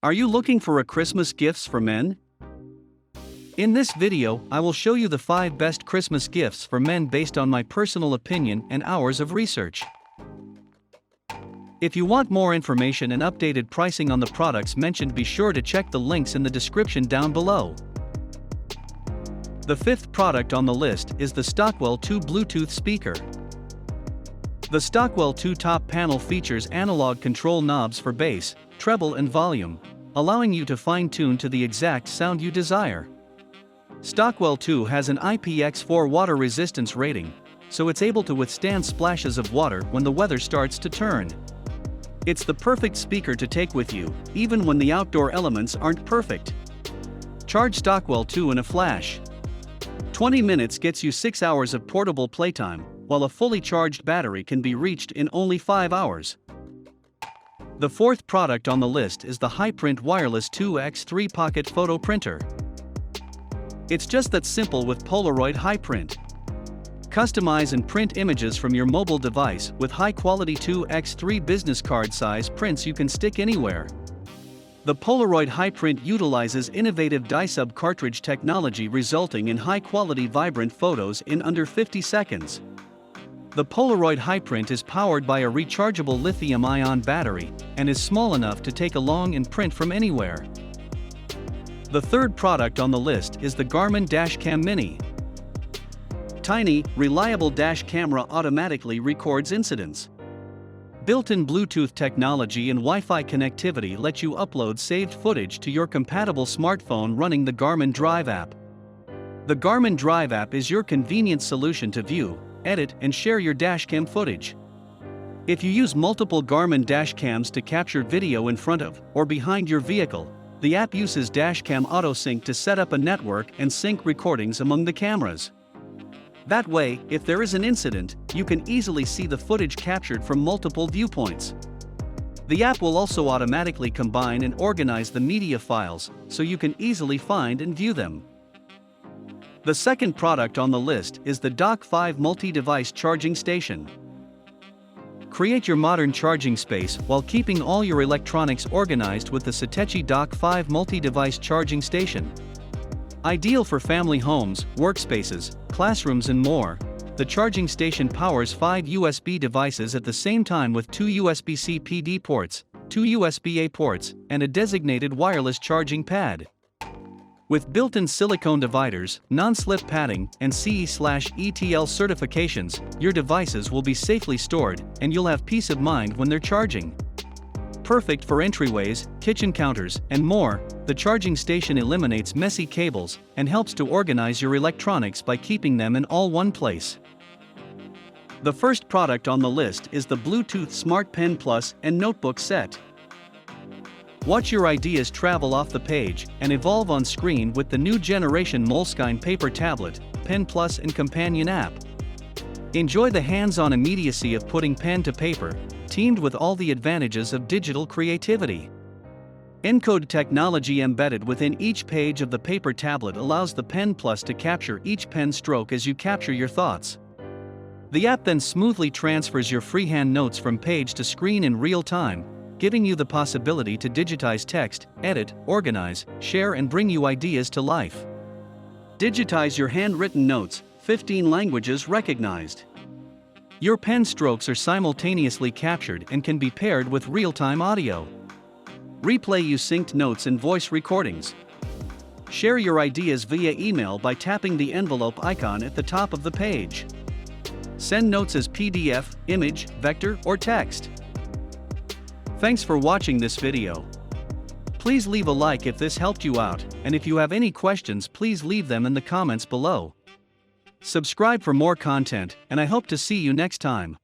Are you looking for a Christmas gifts for men? In this video, I will show you the 5 best Christmas gifts for men based on my personal opinion and hours of research. If you want more information and updated pricing on the products mentioned, be sure to check the links in the description down below. The 5th product on the list is the Stockwell 2 Bluetooth speaker. The Stockwell 2 top panel features analog control knobs for bass, treble and volume, allowing you to fine-tune to the exact sound you desire. Stockwell 2 has an IPX4 water resistance rating, so it's able to withstand splashes of water when the weather starts to turn. It's the perfect speaker to take with you, even when the outdoor elements aren't perfect. Charge Stockwell 2 in a flash. 20 minutes gets you 6 hours of portable playtime, while a fully charged battery can be reached in only 5 hours. The 4th product on the list is the HiPrint Wireless 2x3 Pocket Photo Printer. It's just that simple with Polaroid HiPrint. Customize and print images from your mobile device with high-quality 2x3 business card size prints you can stick anywhere. The Polaroid HiPrint utilizes innovative dye-sub cartridge technology, resulting in high-quality vibrant photos in under 50 seconds. The Polaroid HiPrint is powered by a rechargeable lithium-ion battery and is small enough to take along and print from anywhere. The 3rd product on the list is the Garmin Dash Cam Mini. Tiny, reliable dash camera automatically records incidents. Built-in Bluetooth technology and Wi-Fi connectivity let you upload saved footage to your compatible smartphone running the Garmin Drive app. The Garmin Drive app is your convenient solution to view, edit and share your dashcam footage. If you use multiple Garmin dash cams to capture video in front of or behind your vehicle, the app uses Dashcam AutoSync to set up a network and sync recordings among the cameras. That way, if there is an incident, you can easily see the footage captured from multiple viewpoints. The app will also automatically combine and organize the media files, so you can easily find and view them. The 2nd product on the list is the Dock 5 MultiDevice Charging Station. Create your modern charging space while keeping all your electronics organized with the Satechi Dock 5 MultiDevice Charging Station. Ideal for family homes, workspaces, classrooms and more, the charging station powers 5 USB devices at the same time with 2 USB-C PD ports, 2 USB-A ports, and a designated wireless charging pad. With built-in silicone dividers, non-slip padding, and CE/ETL certifications, your devices will be safely stored, and you'll have peace of mind when they're charging. Perfect for entryways, kitchen counters, and more, the charging station eliminates messy cables and helps to organize your electronics by keeping them in all one place. The 1st product on the list is the Bluetooth Smart Pen Plus and Notebook Set. Watch your ideas travel off the page and evolve on screen with the new generation Moleskine Paper Tablet, Pen Plus and Companion app. Enjoy the hands-on immediacy of putting pen to paper, teamed with all the advantages of digital creativity. Encode technology embedded within each page of the paper tablet allows the Pen Plus to capture each pen stroke as you capture your thoughts. The app then smoothly transfers your freehand notes from page to screen in real time, giving you the possibility to digitize text, edit, organize, share and bring you ideas to life. Digitize your handwritten notes, 15 languages recognized. Your pen strokes are simultaneously captured and can be paired with real-time audio. Replay you synced notes and voice recordings. Share your ideas via email by tapping the envelope icon at the top of the page. Send notes as PDF, image, vector, or text. Thanks for watching this video. Please leave a like if this helped you out, and if you have any questions, please leave them in the comments below. Subscribe for more content, and I hope to see you next time.